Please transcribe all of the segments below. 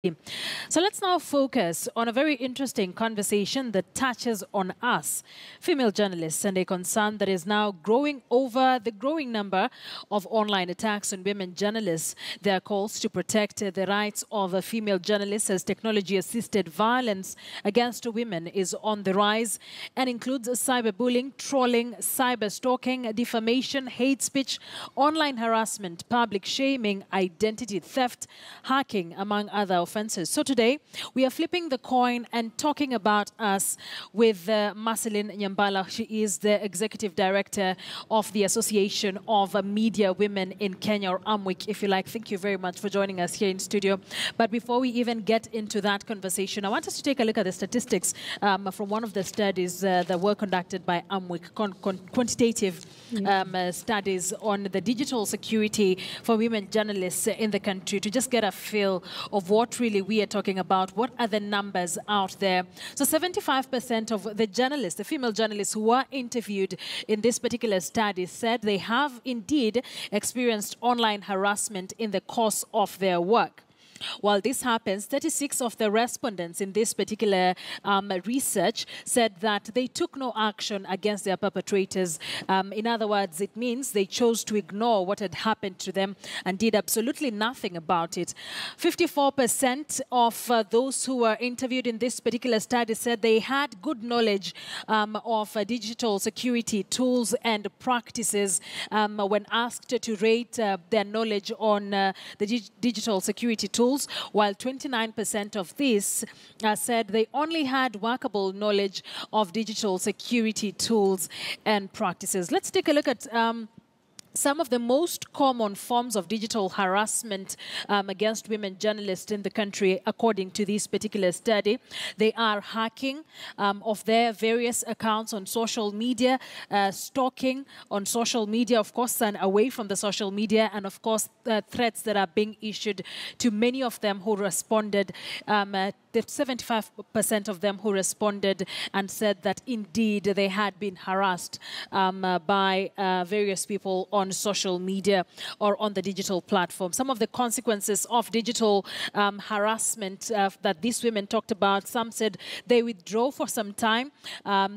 So let's now focus on a very interesting conversation that touches on us, female journalists, and a concern that is now growing over the growing number of online attacks on women journalists. There are calls to protect the rights of female journalists as technology-assisted violence against women is on the rise and includes cyberbullying, trolling, cyber-stalking, defamation, hate speech, online harassment, public shaming, identity theft, hacking, among other offenses. So today, we are flipping the coin and talking about us with Marceline Nyambala. She is the Executive Director of the Association of Media Women in Kenya, or AMWIC, if you like. Thank you very much for joining us here in studio. But before we even get into that conversation, I want us to take a look at the statistics from one of the studies that were conducted by AMWIC, quantitative studies on the digital security for women journalists in the country, to just get a feel of what really we are talking about. What are the numbers out there? So 75% of the journalists, the female journalists who were interviewed in this particular study, said they have indeed experienced online harassment in the course of their work. While this happens, 36 of the respondents in this particular research said that they took no action against their perpetrators. In other words, it means they chose to ignore what had happened to them and did absolutely nothing about it. 54% of those who were interviewed in this particular study said they had good knowledge of digital security tools and practices when asked to rate their knowledge on the digital security tools, while 29% of these said they only had workable knowledge of digital security tools and practices. Let's take a look at some of the most common forms of digital harassment against women journalists in the country, according to this particular study. They are hacking of their various accounts on social media, stalking on social media, of course, and away from the social media, and of course, threats that are being issued to many of them who responded. The 75% of them who responded and said that indeed they had been harassed by various people on social media or on the digital platform. Some of the consequences of digital harassment that these women talked about: some said they withdraw for some time,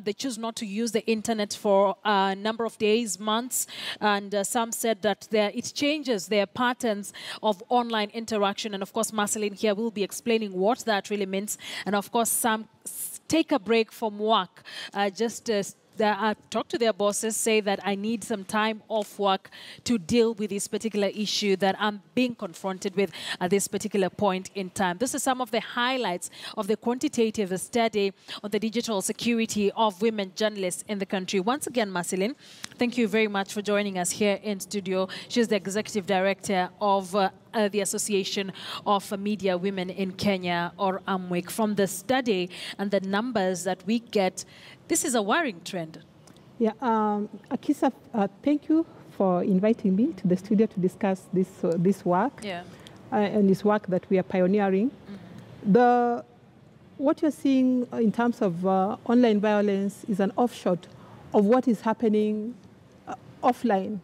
they choose not to use the internet for a number of days, months, and some said that it changes their patterns of online interaction. And of course, Marceline here will be explaining what that really means. And of course, some take a break from work, talk to their bosses, say that I need some time off work to deal with this particular issue that I'm being confronted with at this particular point in time. This is some of the highlights of the quantitative study on the digital security of women journalists in the country. Once again, Marceline, thank you very much for joining us here in studio. She's the Executive Director of the Association of Media Women in Kenya, or AMWIC. From the study and the numbers that we get, this is a worrying trend. Yeah, Akisa, thank you for inviting me to the studio to discuss this work, and this work that we are pioneering. What you're seeing in terms of online violence is an offshoot of what is happening offline.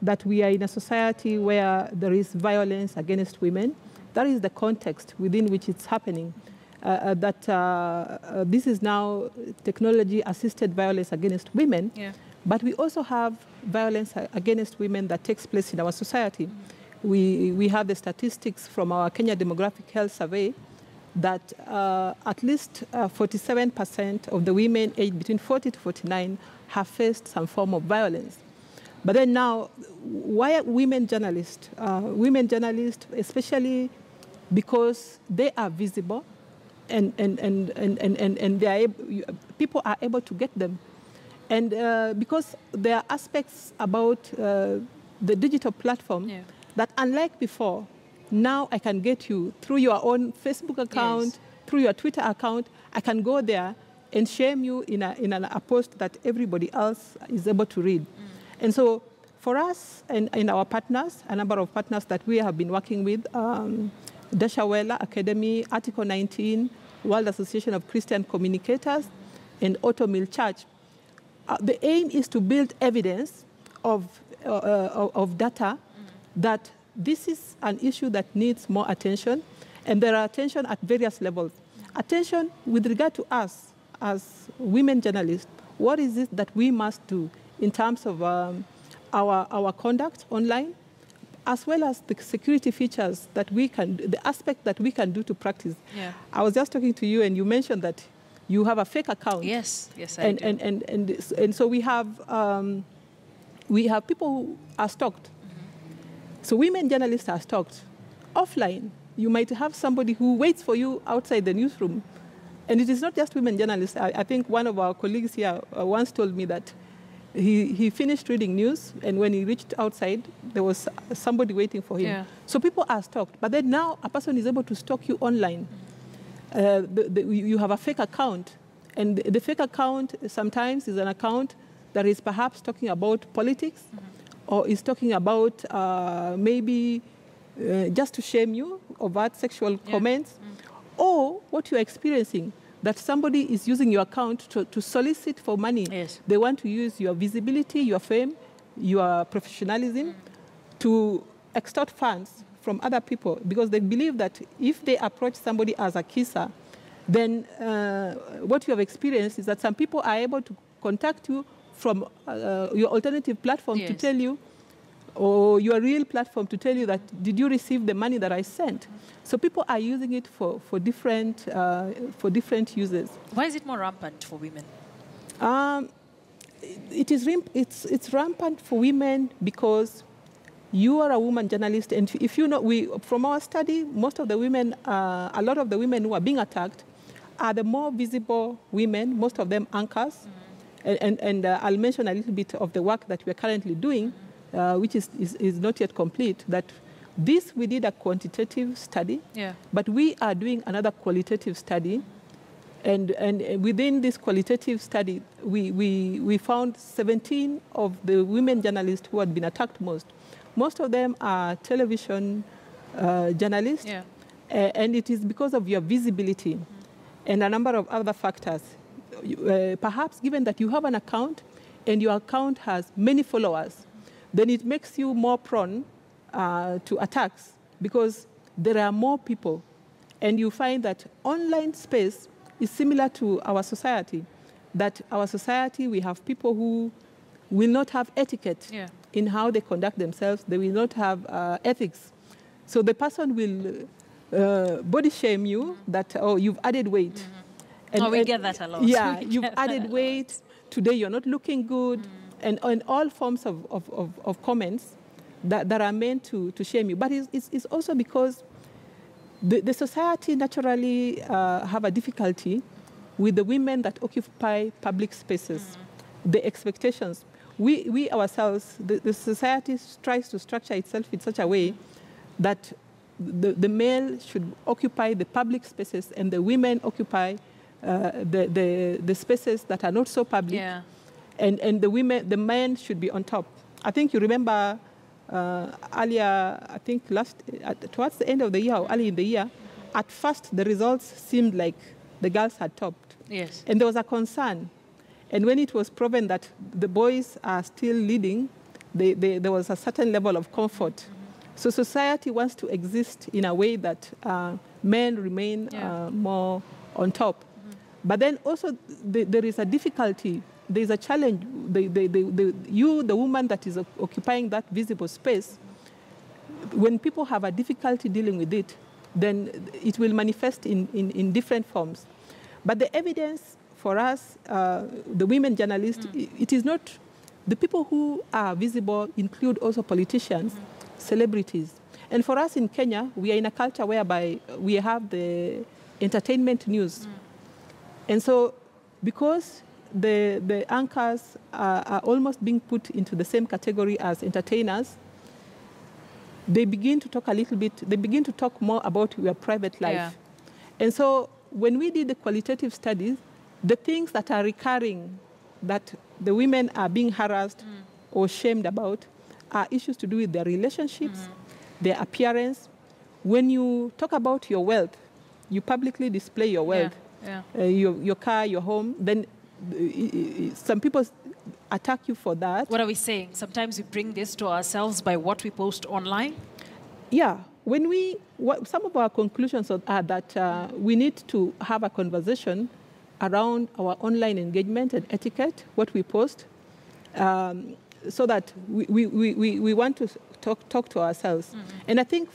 That we are in a society where there is violence against women. That is the context within which it's happening. This is now technology-assisted violence against women, but we also have violence against women that takes place in our society. We have the statistics from our Kenya Demographic Health Survey that at least 47% of the women aged between 40 to 49 have faced some form of violence. But then now, why are women journalists? Women journalists, especially because they are visible, and they are people are able to get them, and because there are aspects about the digital platform that, unlike before, now I can get you through your own Facebook account, through your Twitter account. I can go there and shame you in a post that everybody else is able to read. And so for us and our partners, a number of partners that we have been working with, Dashawela Academy, Article 19, World Association of Christian Communicators, and Auto Mill Church, the aim is to build evidence of data that this is an issue that needs more attention, And there are attention at various levels. Attention with regard to us as women journalists, what is it that we must do in terms of our conduct online, as well as the security features that we can, the aspect that we can do to practice. Yeah. I was just talking to you and you mentioned that you have a fake account. Yes, I do. And so we have people who are stalked. So women journalists are stalked. Offline, you might have somebody who waits for you outside the newsroom. And it is not just women journalists. I think one of our colleagues here once told me that he finished reading news, and when he reached outside, there was somebody waiting for him. Yeah. So people are stalked. But then now a person is able to stalk you online. You have a fake account. And the fake account sometimes is an account that is perhaps talking about politics, or is talking about maybe just to shame you, overt sexual comments, or what you're experiencing, that somebody is using your account to solicit for money. Yes. They want to use your visibility, your fame, your professionalism to extort funds from other people, because they believe that if they approach somebody as a kisser, then what you have experienced is that some people are able to contact you from your alternative platform to tell you, or your real platform to tell you that, did you receive the money that I sent? So people are using it for different uses. Why is it more rampant for women? It's rampant for women because you are a woman journalist, and if you know, from our study, most of the women, a lot of the women who are being attacked are the more visible women, most of them anchors. And I'll mention a little bit of the work that we're currently doing, which is not yet complete. That this, we did a quantitative study, but we are doing another qualitative study. And within this qualitative study, we found 17 of the women journalists who had been attacked most. Most of them are television journalists, and it is because of your visibility and a number of other factors. Perhaps given that you have an account and your account has many followers, then it makes you more prone to attacks because there are more people. And you find that online space is similar to our society, that our society, we have people who will not have etiquette in how they conduct themselves. They will not have ethics. So the person will body shame you that, oh, you've added weight. And we get that a lot. Yeah, you've added weight. Today you're not looking good. And all forms of comments that are meant to shame you. But it's also because the society naturally have a difficulty with the women that occupy public spaces, the expectations. We ourselves, the society tries to structure itself in such a way that the male should occupy the public spaces and the women occupy the spaces that are not so public, and the men should be on top. I think you remember earlier, I think towards the end of the year or early in the year, at first the results seemed like the girls had topped. Yes. And there was a concern. And when it was proven that the boys are still leading, there was a certain level of comfort. So society wants to exist in a way that men remain more on top. But then also there is a difficulty, there is a challenge. The woman that is occupying that visible space, when people have a difficulty dealing with it, then it will manifest in different forms. But the evidence for us, the women journalists, it is not, the people who are visible include also politicians, celebrities. And for us in Kenya, we are in a culture whereby we have the entertainment news. And so because the anchors are almost being put into the same category as entertainers, they begin to talk a little bit, they begin to talk more about your private life. And so when we did the qualitative studies, the things that are recurring, that the women are being harassed or shamed about, are issues to do with their relationships, their appearance. When you talk about your wealth, you publicly display your wealth, your car, your home, then some people attack you for that. What are we saying? Sometimes we bring this to ourselves by what we post online? Yeah, some of our conclusions are that we need to have a conversation around our online engagement and etiquette, what we post, so that we want to talk to ourselves. And I think,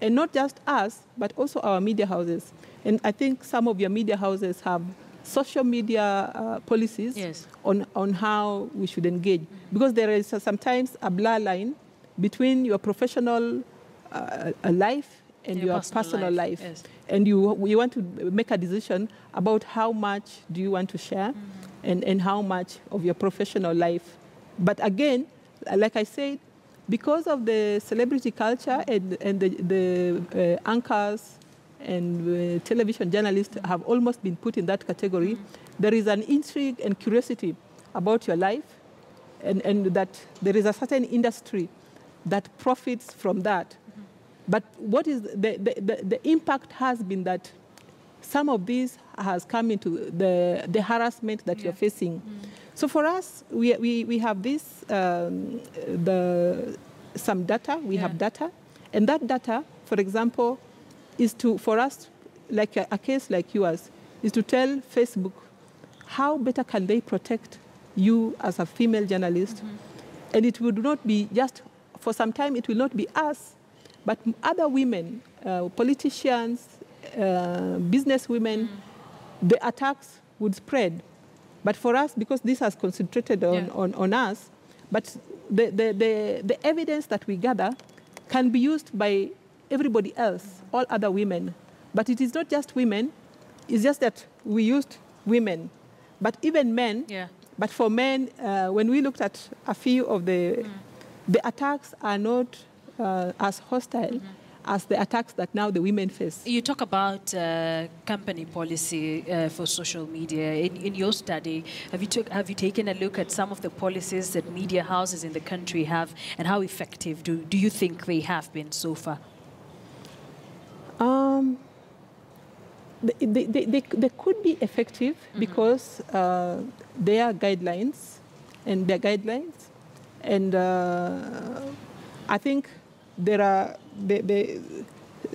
and not just us, but also our media houses. And I think some of your media houses have social media policies on how we should engage. Because there is sometimes a blur line between your professional life and your personal life. Yes. And you want to make a decision about how much do you want to share and how much of your professional life. But again, like I said, because of the celebrity culture and the anchors and television journalists have almost been put in that category, there is an intrigue and curiosity about your life, and that there is a certain industry that profits from that. But what is the impact has been that some of this has come into the harassment that you're facing. So for us, we have this, some data, we have data, and that data, for example, is for us, like a case like yours, is to tell Facebook how better can they protect you as a female journalist. And it would not be just, for some time, it will not be us, but other women, politicians, business women, the attacks would spread. But for us, because this has concentrated on us, but the evidence that we gather can be used by everybody else, all other women. But it is not just women, it's just that we used women. But even men, but for men, when we looked at a few of the attacks are not as hostile as the attacks that now the women face. You talk about company policy for social media. In your study, have you taken a look at some of the policies that media houses in the country have, and how effective do you think they have been so far? They could be effective because they are guidelines, and I think there are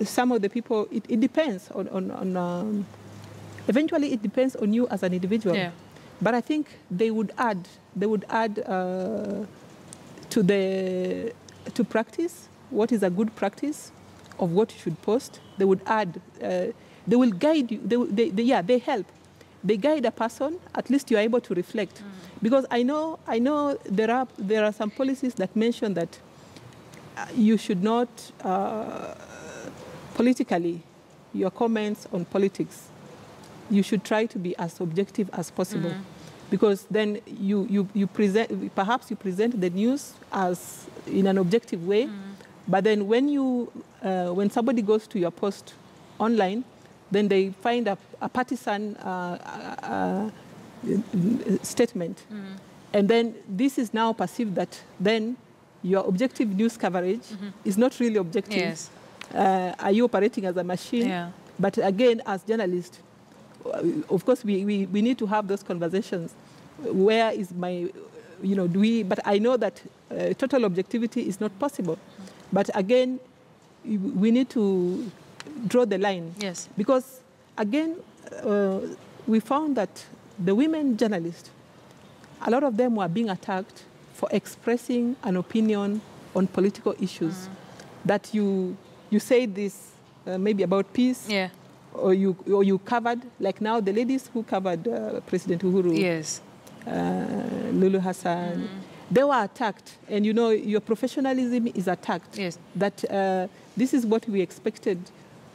some of the people. It depends on eventually it depends on you as an individual. But I think they would add to practice what is a good practice of what you should post. They would add. They will guide you. They help. They guide a person. At least you are able to reflect. Because I know there are some policies that mention that you should not politically, your comments on politics, you should try to be as objective as possible. Because then you present, perhaps you present the news as in an objective way, but then when somebody goes to your post online, then they find a partisan statement. And then this is now perceived that then your objective news coverage is not really objective. Are you operating as a machine? But again, as journalists, of course, we need to have those conversations. Where is my, but I know that total objectivity is not possible. But again, we need to draw the line. Because again, we found that the women journalists, a lot of them were being attacked for expressing an opinion on political issues. That you say this maybe about peace, or you covered, like now the ladies who covered President Uhuru, Lulu Hassan, they were attacked, and your professionalism is attacked. That this is what we expected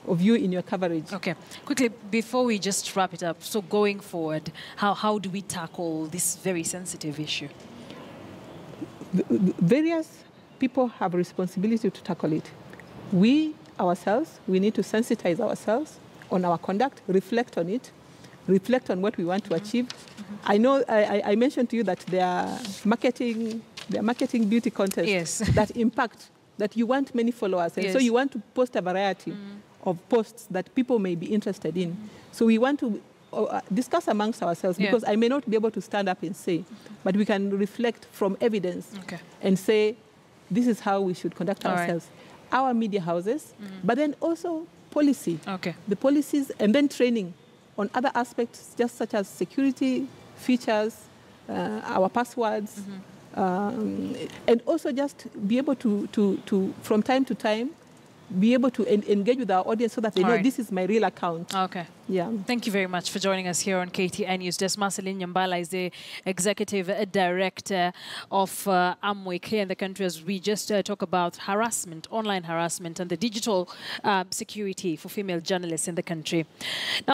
of you in your coverage. Okay, quickly, before we just wrap it up, so going forward, how do we tackle this very sensitive issue? Various people have a responsibility to tackle it. We ourselves, we need to sensitize ourselves on our conduct, reflect on it, reflect on what we want to achieve. I know I mentioned to you that they are marketing beauty contests that impact, that you want many followers, and so you want to post a variety of posts that people may be interested in. So we want to discuss amongst ourselves, because I may not be able to stand up and say, but we can reflect from evidence and say, this is how we should conduct ourselves. our media houses, but then also policy. Okay. The policies and then training on other aspects, just such as security features, our passwords, and also just be able to from time to time, be able to engage with our audience so that they know this is my real account. Okay. Yeah. Thank you very much for joining us here on KTN Newsdesk. Marceline Nyambala is the Executive Director of Amwik here in the country as we just talk about harassment, online harassment, and the digital security for female journalists in the country. Now,